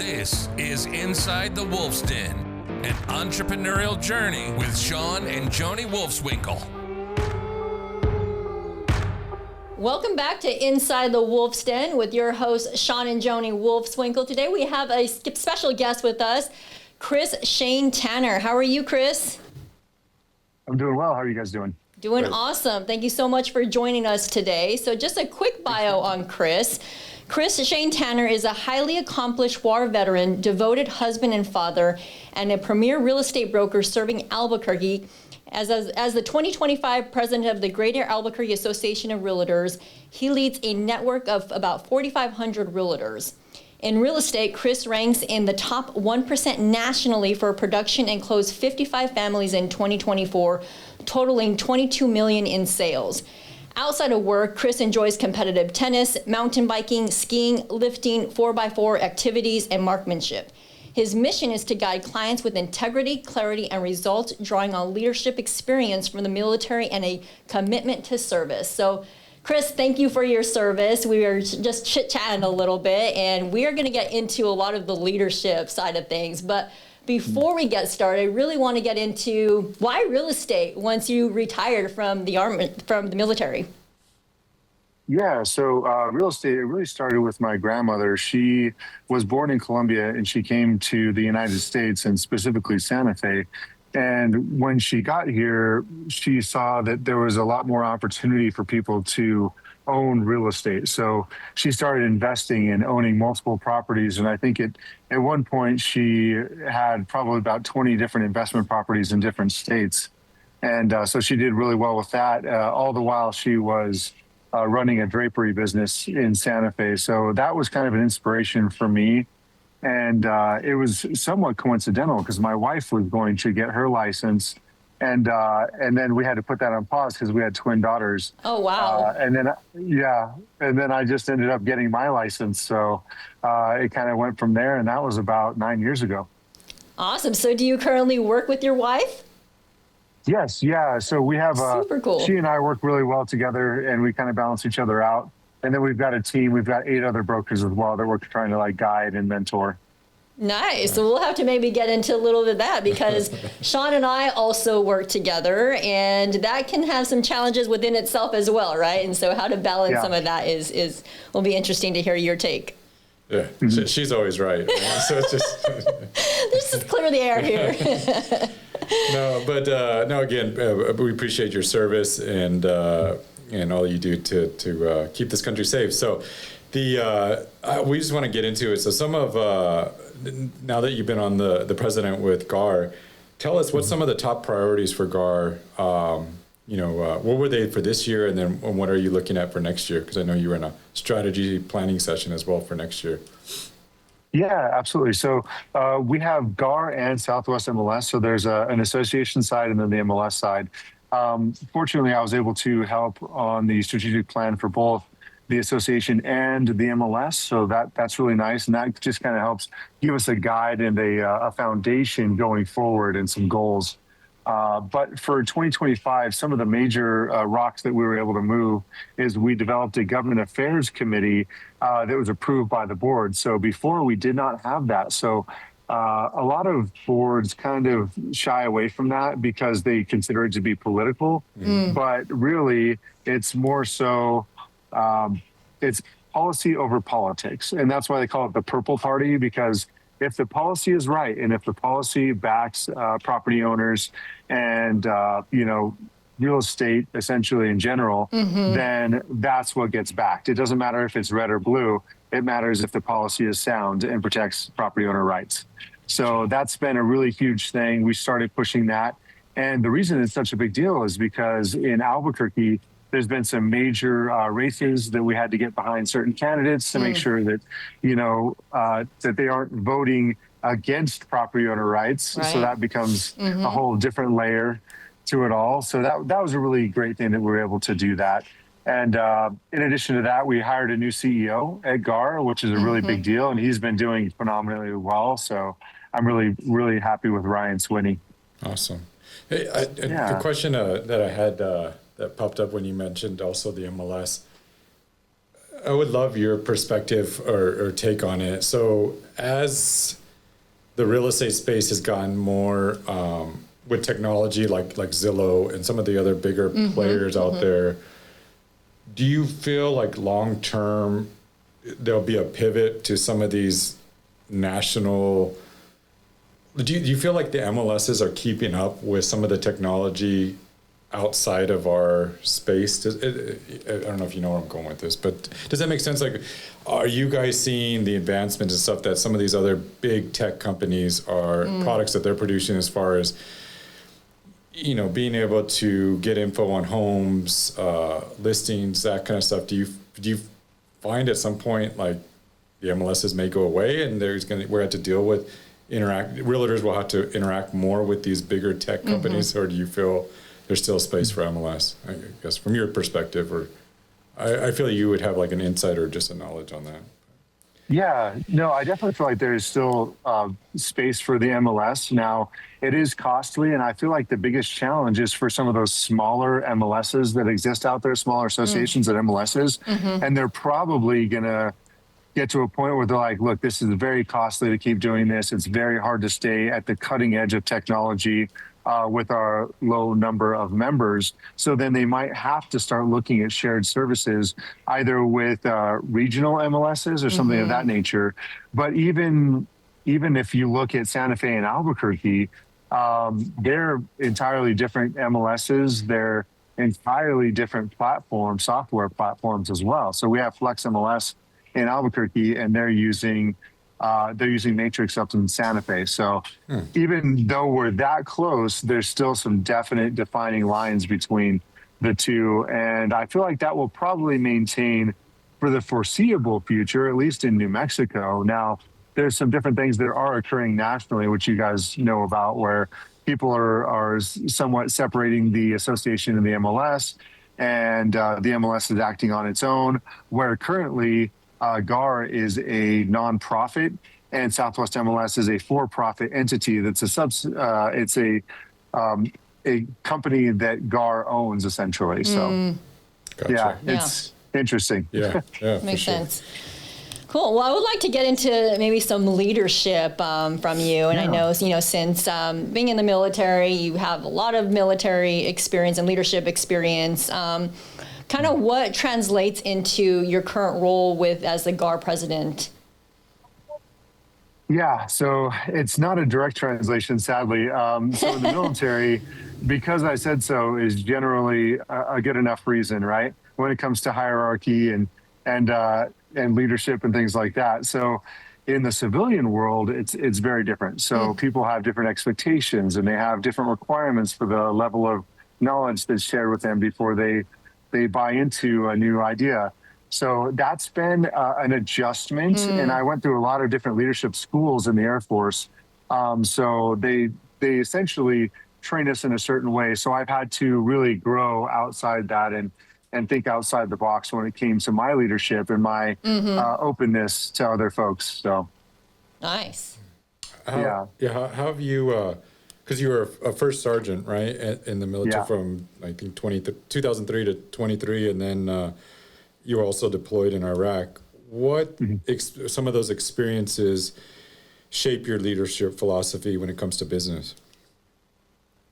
This is Inside the Wolf's Den, an entrepreneurial journey with Shawn and Joni Wolfswinkel. Welcome back to Inside the Wolf's Den with your hosts, Shawn and Joni Wolfswinkel. Today we have a special guest with us, Chris Shane Tanner. How are you, Chris? I'm doing well. How are you guys doing? Doing awesome. Thank you so much for joining us today. So just a quick bio on Chris. Chris Shane Tanner is a highly accomplished war veteran, devoted husband and father, and a premier real estate broker serving Albuquerque. As the 2025 president of the Greater Albuquerque Association of Realtors, he leads a network of about 4,500 realtors. In real estate, Chris ranks in the top 1% nationally for production and closed 55 families in 2024, totaling $22 million in sales. Outside of work, Chris enjoys competitive tennis, mountain biking, skiing, lifting, 4x4 activities, and marksmanship. His mission is to guide clients with integrity, clarity, and results, drawing on leadership experience from the military and a commitment to service. So, Chris, thank you for your service. We were just chit-chatting a little bit, and we are going to get into a lot of the leadership side of things. But before we get started, I really want to get into why real estate once you retired from the army, from the military. Yeah, so real estate, it really started with my grandmother. She was born in Colombia and she came to the United States and specifically Santa Fe. And when she got here, she saw that there was a lot more opportunity for people to own real estate. So she started investing in owning multiple properties. And I think at one point she had probably about 20 different investment properties in different states. And so she did really well with that. All the while she was running a drapery business in Santa Fe. So that was kind of an inspiration for me. And it was somewhat coincidental because my wife was going to get her license. And then we had to put that on pause because we had twin daughters. Oh, wow. And then I just ended up getting my license. So it kind of went from there. And that was about 9 years ago. Awesome. So do you currently work with your wife? Yes. Yeah. So we have, super cool. She and I work really well together and we kind of balance each other out. And then we've got a team. We've got 8 other brokers as well that we're trying to like guide and mentor. Nice. So we'll have to maybe get into a little bit of that because Shawn and I also work together and that can have some challenges within itself as well, right? And so how to balance some of that is will be interesting to hear your take. Yeah, she's always right. So it's just let's just clear the air here. No, again, we appreciate your service and all you do to keep this country safe. So we just want to get into it. So some of now that you've been on the president with GAAR, tell us what's some of the top priorities for GAAR. What were they for this year, and then what are you looking at for next year? Because I know you were in a strategy planning session as well for next year. Yeah, absolutely. So we have GAAR and Southwest MLS. So there's an association side and then the MLS side. Fortunately, I was able to help on the strategic plan for both the association and the MLS. So that's really nice. And that just kind of helps give us a guide and a foundation going forward and some goals. But for 2025, some of the major rocks that we were able to move is we developed a government affairs committee that was approved by the board. So before we did not have that. So a lot of boards kind of shy away from that because they consider it to be political. But really, it's more so it's policy over politics. And that's why they call it the purple party, because if the policy is right and if the policy backs property owners and, real estate essentially in general, then that's what gets backed. It doesn't matter if it's red or blue. It matters if the policy is sound and protects property owner rights. So that's been a really huge thing. We started pushing that. And the reason it's such a big deal is because in Albuquerque, there's been some major races that we had to get behind certain candidates to make sure that, that they aren't voting against property owner rights. Right. So that becomes a whole different layer to it all. So that was a really great thing that we were able to do that. And in addition to that, we hired a new CEO at GAAR, which is a really big deal. And he's been doing phenomenally well. So I'm really, really happy with Ryan Swinney. Awesome. Hey, the question that I had that popped up when you mentioned also the MLS. I would love your perspective or take on it. So as the real estate space has gotten more with technology like Zillow and some of the other bigger players out there, do you feel like long term there'll be a pivot to some of these national? Do you feel like the MLSs are keeping up with some of the technology outside of our space? I don't know if you know where I'm going with this, but does that make sense? Like, are you guys seeing the advancements and stuff that some of these other big tech companies are products that they're producing as far as, you know, being able to get info on homes, listings, that kind of stuff? Do you find at some point like the MLSs may go away and we're going to have to deal with realtors will have to interact more with these bigger tech companies, or do you feel there's still space for MLS, I guess, from your perspective? Or I feel like you would have like an insight or just a knowledge on that. Yeah, no, I definitely feel like there is still space for the MLS. Now, it is costly, and I feel like the biggest challenge is for some of those smaller MLSs that exist out there, smaller associations and MLSs, and they're probably going to get to a point where they're like, look, this is very costly to keep doing this. It's very hard to stay at the cutting edge of technology with our low number of members. So then they might have to start looking at shared services, either with regional MLSs or something of that nature. But even if you look at Santa Fe and Albuquerque, they're entirely different MLSs. They're entirely different platforms, software platforms as well. So we have Flex MLS in Albuquerque, and they're using Matrix up in Santa Fe. So even though we're that close, there's still some definite defining lines between the two. And I feel like that will probably maintain for the foreseeable future, at least in New Mexico. Now, there's some different things that are occurring nationally, which you guys know about, where people are somewhat separating the association and the MLS, and the MLS is acting on its own, where currently GAAR is a nonprofit and Southwest MLS is a for-profit entity that's it's a company that GAAR owns essentially. So Gotcha. It's interesting. Yeah, Makes sense. Cool. Well, I would like to get into maybe some leadership from you. And I know, since being in the military, you have a lot of military experience and leadership experience. Kind of what translates into your current role as the GAAR president? Yeah, so it's not a direct translation, sadly. So in the military, because I said so is generally a good enough reason, right? When it comes to hierarchy and leadership and things like that. So in the civilian world, it's very different. So people have different expectations and they have different requirements for the level of knowledge that's shared with them before they buy into a new idea. So that's been an adjustment. And I went through a lot of different leadership schools in the Air Force. So they essentially train us in a certain way. So I've had to really grow outside that and think outside the box when it came to my leadership and my openness to other folks. So nice. How have you, because you were a first sergeant, right, in the military from, I think, 2003 to 23, and then you were also deployed in Iraq. What some of those experiences shape your leadership philosophy when it comes to business?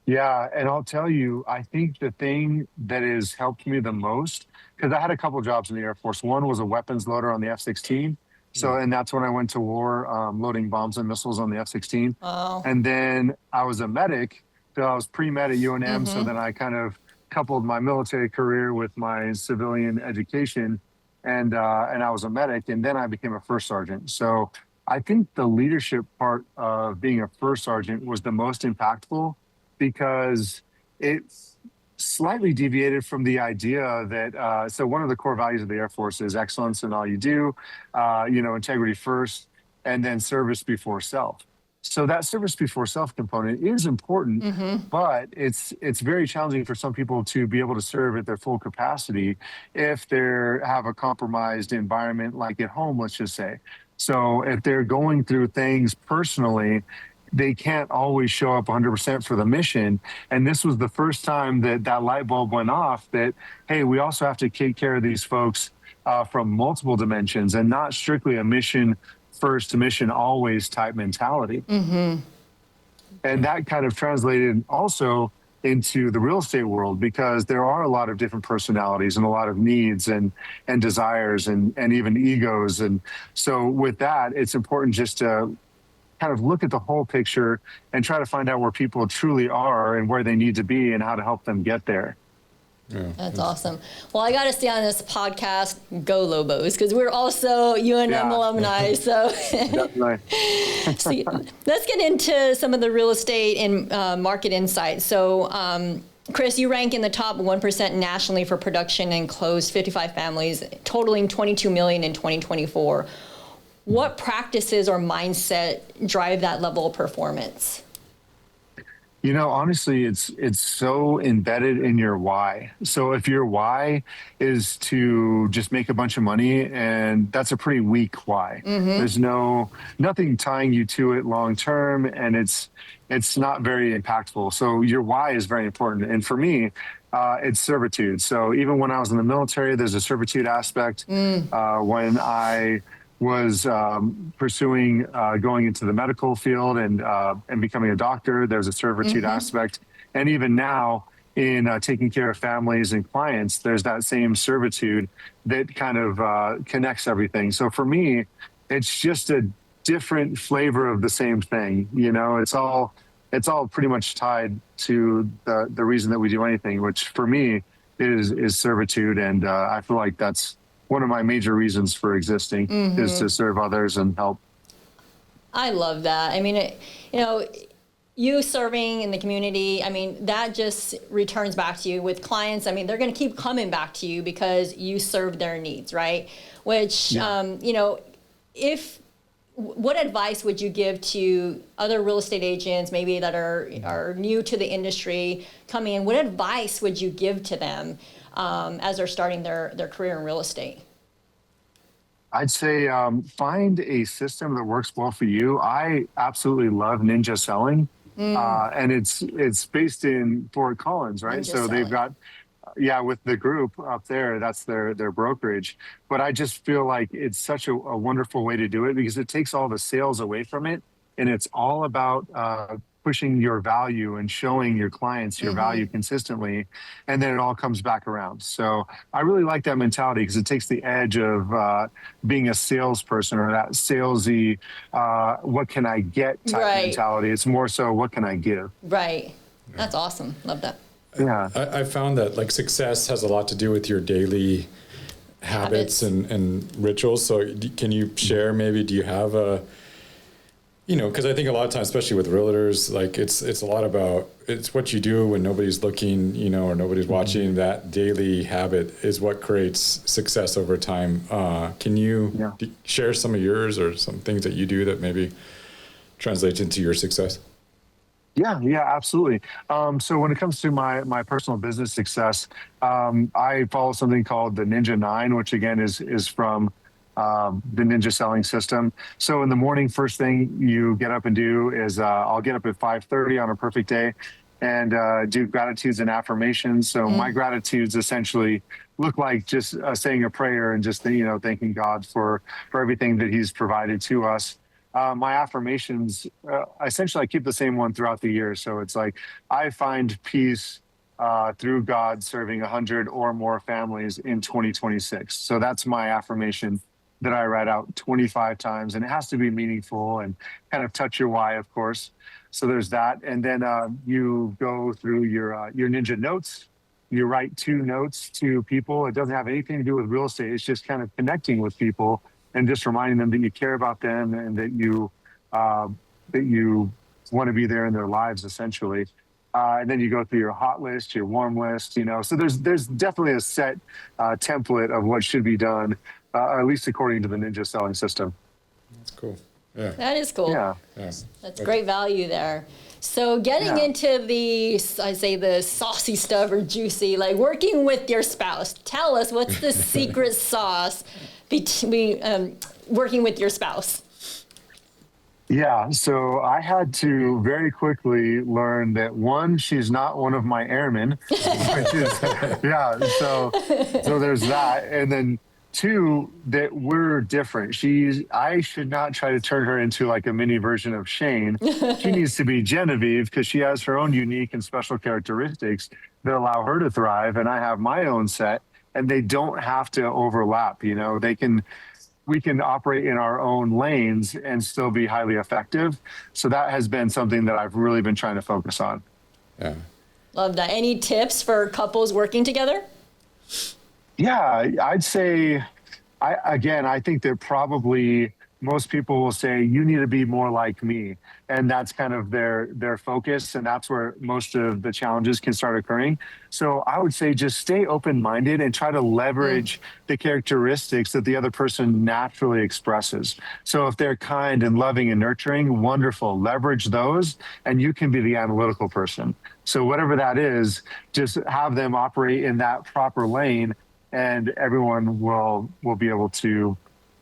Yeah, and I'll tell you, I think the thing that has helped me the most, because I had a couple jobs in the Air Force. One was a weapons loader on the F-16. So, and that's when I went to war, loading bombs and missiles on the F-16. Oh. And then I was a medic, so I was pre-med at UNM. So then I kind of coupled my military career with my civilian education, and I was a medic, and then I became a first sergeant. So I think the leadership part of being a first sergeant was the most impactful, because it's slightly deviated from the idea that, so one of the core values of the Air Force is excellence in all you do, integrity first, and then service before self. So that service before self component is important, but it's very challenging for some people to be able to serve at their full capacity if they have a compromised environment, like at home, let's just say. So if they're going through things personally, they can't always show up 100% for the mission. And this was the first time that light bulb went off that, hey, we also have to take care of these folks from multiple dimensions and not strictly a mission first, mission always type mentality. And that kind of translated also into the real estate world, because there are a lot of different personalities and a lot of needs and desires and even egos. And so with that, it's important just to kind of look at the whole picture and try to find out where people truly are and where they need to be and how to help them get there. Yeah. That's awesome. Well, I got to stay on this podcast, Go Lobos, because we're also UNM alumni. So, so let's get into some of the real estate and market insights. So, Chris, you rank in the top 1% nationally for production and closed 55 families, totaling 22 million in 2024. What practices or mindset drive that level of performance? You know, honestly, it's so embedded in your why. So if your why is to just make a bunch of money, and that's a pretty weak why. There's nothing tying you to it long term, and it's not very impactful. So your why is very important. And for me, it's servitude. So even when I was in the military, there's a servitude aspect. When I was pursuing going into the medical field and becoming a doctor, there's a servitude aspect. And even now in taking care of families and clients, there's that same servitude that kind of connects everything. So for me, it's just a different flavor of the same thing. You know, it's all pretty much tied to the reason that we do anything, which for me is servitude. And I feel like that's one of my major reasons for existing is to serve others and help. I love that. I mean, you serving in the community, I mean, that just returns back to you with clients. I mean, they're going to keep coming back to you because you serve their needs, right? Which, what advice would you give to other real estate agents, maybe that are new to the industry coming in? What advice would you give to them as they're starting their career in real estate? I'd say find a system that works well for you. I absolutely love Ninja Selling, and it's based in Fort Collins, right? So they've got, with the group up there, that's their brokerage. But I just feel like it's such a wonderful way to do it because it takes all the sales away from it, and it's all about pushing your value and showing your clients your value consistently, and then it all comes back around. So I really like that mentality because it takes the edge of being a salesperson or that salesy, what can I get type mentality. It's more so, what can I give? Right. That's awesome. Love that. Yeah. I found that like success has a lot to do with your daily habits. And rituals. So can you share, maybe, do you have a, because I think a lot of times, especially with realtors, like it's a lot about, it's what you do when nobody's looking, or nobody's watching. That daily habit is what creates success over time. Can you share some of yours or some things that you do that maybe translates into your success? Yeah, absolutely. So when it comes to my personal business success, I follow something called the Ninja 9, which again is from the Ninja Selling system. So in the morning, first thing you get up and do is I'll get up at 5:30 on a perfect day and do gratitudes and affirmations. So my gratitudes essentially look like just saying a prayer and just thanking God for everything that He's provided to us. My affirmations, essentially I keep the same one throughout the year. So it's like, I find peace through God serving 100 or more families in 2026. So that's my affirmation that I write out 25 times, and it has to be meaningful and kind of touch your why, of course. So there's that. And then you go through your Ninja notes. You write 2 notes to people. It doesn't have anything to do with real estate. It's just kind of connecting with people and just reminding them that you care about them and that you want to be there in their lives, essentially. And then you go through your hot list, your warm list, So there's definitely a set template of what should be done, at least according to the Ninja Selling system. That's cool. Yeah. That is cool. Yeah. That's great value there. So getting into the saucy stuff or juicy, like working with your spouse. Tell us, what's the secret sauce between working with your spouse? Yeah, so I had to very quickly learn that, one, she's not one of my airmen, which is, so there's that. And then Two, that we're different. I should not try to turn her into like a mini version of Shane. She needs to be Genevieve because she has her own unique and special characteristics that allow her to thrive. And I have my own set, and they don't have to overlap. You know, we can operate in our own lanes and still be highly effective. So that has been something that I've really been trying to focus on. Yeah. Love that. Any tips for couples working together? Yeah, I'd say, I think that probably most people will say, you need to be more like me. And that's kind of their focus. And that's where most of the challenges can start occurring. So I would say just stay open-minded and try to leverage the characteristics that the other person naturally expresses. So if they're kind and loving and nurturing, wonderful, leverage those, and you can be the analytical person. So whatever that is, just have them operate in that proper lane, and everyone will be able to,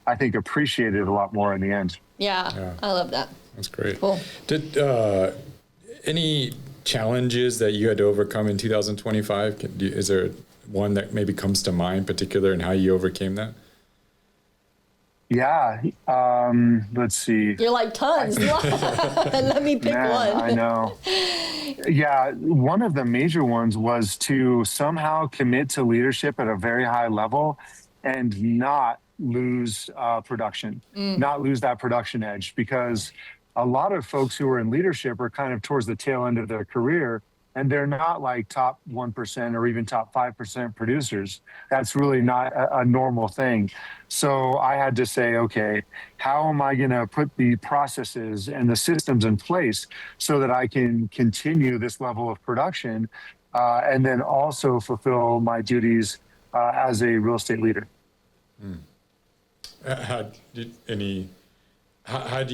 I think, appreciate it a lot more in the end. Yeah. I love that. That's great. Cool. Did any challenges that you had to overcome in 2025? Is there one that maybe comes to mind particular and how you overcame that? Yeah. Let's see. You're like tons. Let me pick Man, one. I know. Yeah, one of the major ones was to somehow commit to leadership at a very high level and not lose production, not lose that production edge, because a lot of folks who are in leadership are kind of towards the tail end of their career, and they're not like top 1% or even top 5% producers. That's really not a normal thing. So I had to say, okay, how am I going to put the processes and the systems in place so that I can continue this level of production and then also fulfill my duties as a real estate leader? How do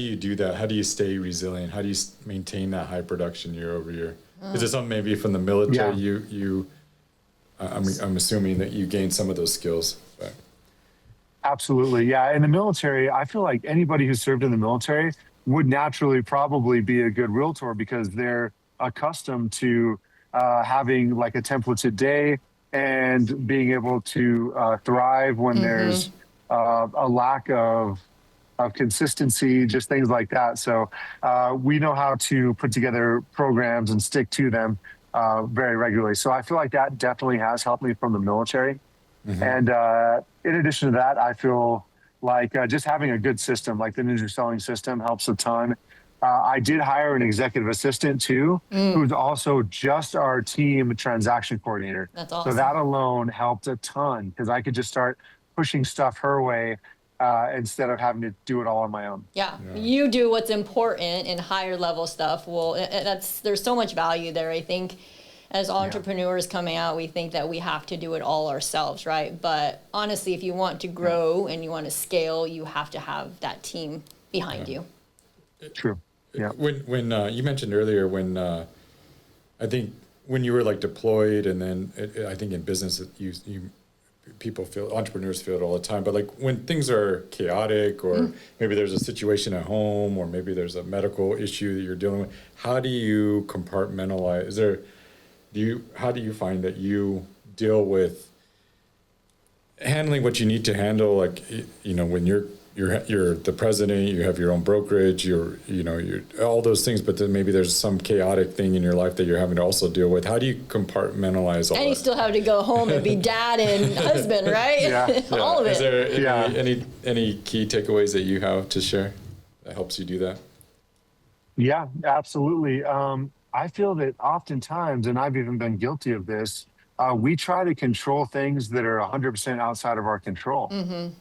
you do that? How do you stay resilient? How do you maintain that high production year over year? Is it something maybe from the military? Yeah. I'm assuming that you gained some of those skills. But. Absolutely, yeah. In the military, I feel like anybody who served in the military would naturally probably be a good realtor because they're accustomed to having like a templated day and being able to thrive when there's a lack of consistency, just things like that. So we know how to put together programs and stick to them very regularly. So I feel like that definitely has helped me from the military. And in addition to that, I feel like just having a good system, like the Ninja Selling System, helps a ton. I did hire an executive assistant too, who's also just our team transaction coordinator. That's awesome. So that alone helped a ton because I could just start pushing stuff her way instead of having to do it all on my own. Yeah. You do what's important in higher level stuff. Well, there's so much value there. I think as entrepreneurs coming out, we think that we have to do it all ourselves, right? But honestly, if you want to grow and you want to scale, you have to have that team behind you. True. Yeah. When you mentioned earlier when I think when you were like deployed, and then I think in business you entrepreneurs feel it all the time, but like when things are chaotic or maybe there's a situation at home or maybe there's a medical issue that you're dealing with, how do you compartmentalize? How do you find that you deal with handling what you need to handle? Like, when you're the president, you have your own brokerage, you're all those things, but then maybe there's some chaotic thing in your life that you're having to also deal with. How do you compartmentalize all that? And you still have to go home and be dad and husband, right? Yeah. All of it. Is there any key takeaways that you have to share that helps you do that? Yeah, absolutely. I feel that oftentimes, and I've even been guilty of this, we try to control things that are 100% outside of our control.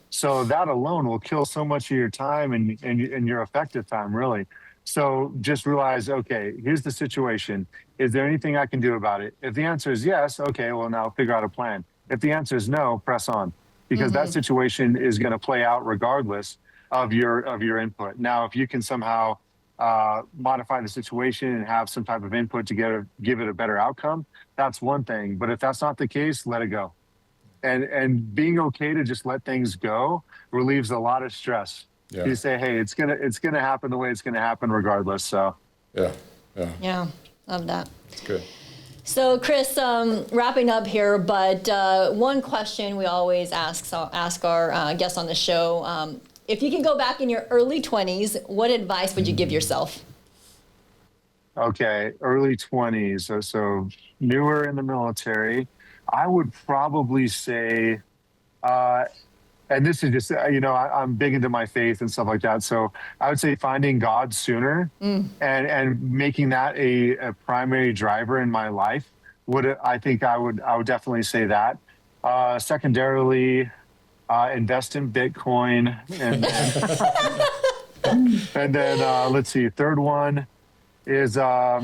So that alone will kill so much of your time and your effective time, really. So just realize, okay, here's the situation. Is there anything I can do about it? If the answer is yes, okay, well, now figure out a plan. If the answer is no, press on, because that situation is going to play out regardless of your input. Now, if you can somehow modify the situation and have some type of input to give it a better outcome, that's one thing. But if that's not the case, let it go. And being okay to just let things go relieves a lot of stress. Yeah. You say, hey, it's gonna happen the way it's gonna happen regardless. So yeah, love that. That's good. So, Chris, wrapping up here, but one question we always ask our guests on the show, if you could go back in your early 20s, what advice would you give yourself? Okay, early 20s, so newer in the military. I would probably say, and this is just, I'm big into my faith and stuff like that. So I would say finding God sooner and making that a primary driver in my life I would definitely say that. Secondarily, invest in Bitcoin. And then let's see, third one is, so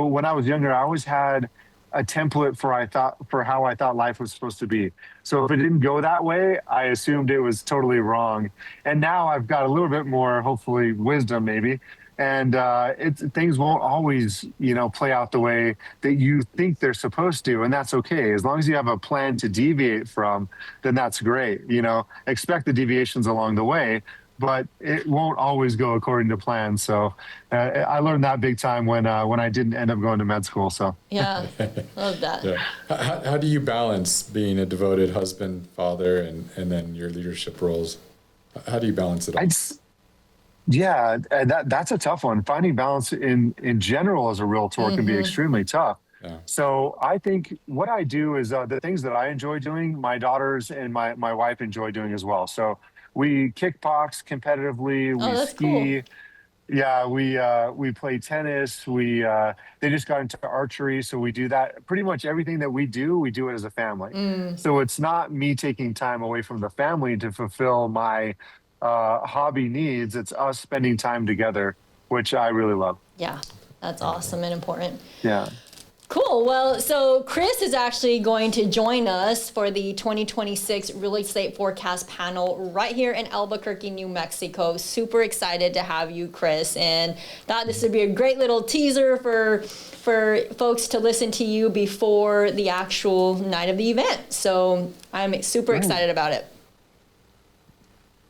when I was younger, I always had a template for how I thought life was supposed to be. So if it didn't go that way, I assumed it was totally wrong. And now I've got a little bit more, hopefully, wisdom maybe. And things won't always, play out the way that you think they're supposed to, and that's okay. As long as you have a plan to deviate from, then that's great. Expect the deviations along the way, but it won't always go according to plan. So I learned that big time when I didn't end up going to med school. So yeah, love that. Yeah. How do you balance being a devoted husband, father, and then your leadership roles? How do you balance it all? Yeah, that's a tough one. Finding balance in general as a realtor can be extremely tough. Yeah. So I think what I do is the things that I enjoy doing, my daughters and my wife enjoy doing as well. So we kickbox competitively, we ski. Cool. Yeah, we play tennis. They just got into archery, so we do that. Pretty much everything that we do it as a family. So it's not me taking time away from the family to fulfill my hobby needs. It's us spending time together, which I really love. Yeah, that's awesome and important. Yeah. Cool. Well, so Chris is actually going to join us for the 2026 Real Estate Forecast panel right here in Albuquerque, New Mexico. Super excited to have you, Chris, and thought this would be a great little teaser for folks to listen to you before the actual night of the event. So I'm super excited about it.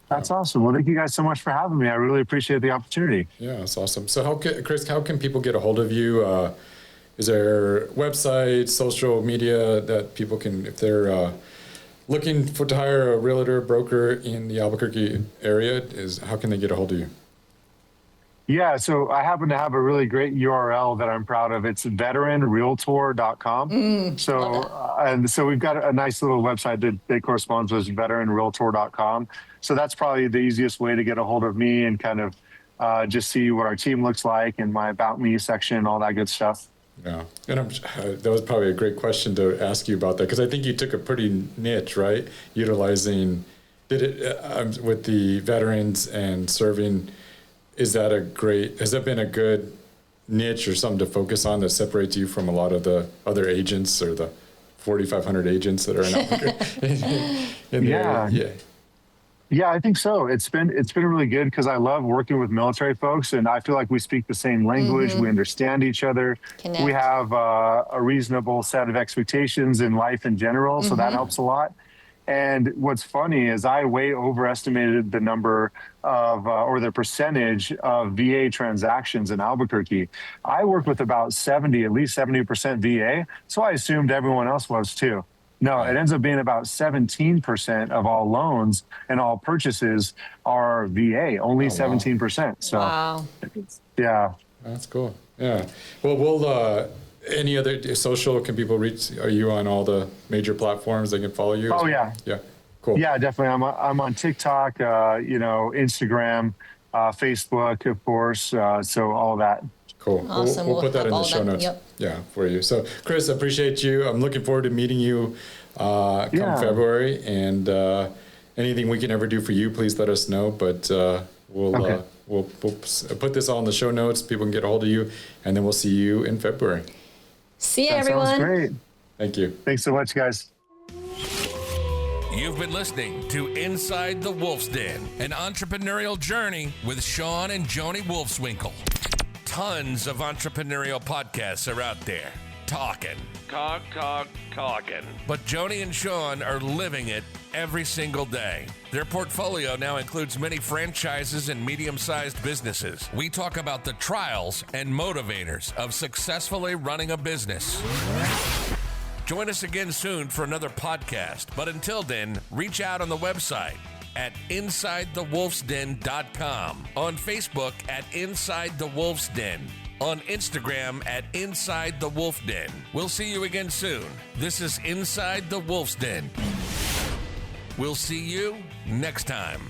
That's awesome. Well, thank you guys so much for having me. I really appreciate the opportunity. Yeah, that's awesome. So Chris, how can people get a hold of you? Is there website, social media that people can, if they're looking to hire a realtor, broker in the Albuquerque area, how can they get a hold of you? Yeah, so I happen to have a really great URL that I'm proud of. It's veteranrealtor.com. So we've got a nice little website that corresponds with veteranrealtor.com. So that's probably the easiest way to get a hold of me and kind of just see what our team looks like and my About Me section, all that good stuff. Yeah, and that was probably a great question to ask you about that, because I think you took a pretty niche, right? Utilizing, with the veterans and serving. Has that been a good niche or something to focus on that separates you from a lot of the other agents or the 4,500 agents that are in Albuquerque? Yeah, I think so. It's been really good because I love working with military folks, and I feel like we speak the same language. We understand each other. Connect. We have a reasonable set of expectations in life in general, so that helps a lot. And what's funny is I way overestimated the number of, or the percentage of VA transactions in Albuquerque. I work with about at least 70% VA, so I assumed everyone else was too. No, it ends up being about 17% of all loans and all purchases are VA, only 17%. So, wow. Yeah. That's cool. Yeah. Well, any other social, can people reach? Are you on all the major platforms they can follow you? Oh, yeah. Yeah. Cool. Yeah, definitely. I'm on TikTok, Instagram, Facebook, of course. So all of that. Cool. Awesome. We'll put that in the show notes. Yep. Yeah, for you. So, Chris, I appreciate you. I'm llooking forward to meeting you come February. And anything we can ever do for you, please let us know. But we'll put this all in the show notes. People can get a hold of you, and then we'll see you in February. See you, That everyone. sounds great. Thank you. Thanks so much, guys. You've been listening to Inside the Wolf's Den, an entrepreneurial journey with Shawn and Joni Wolfswinkel. Tons of entrepreneurial podcasts are out there. talking. Talking. But Joni and Shawn are living it every single day. Their portfolio now includes many franchises and medium-sized businesses. We talk about the trials and motivators of successfully running a business. Join us again soon for another podcast. But until then, reach out on the website at InsideTheWolfsDen.com, on Facebook at Inside the Wolf's Den, on Instagram at Inside the Wolf Den. We'll see you again soon. This is Inside the Wolf's Den. We'll see you next time.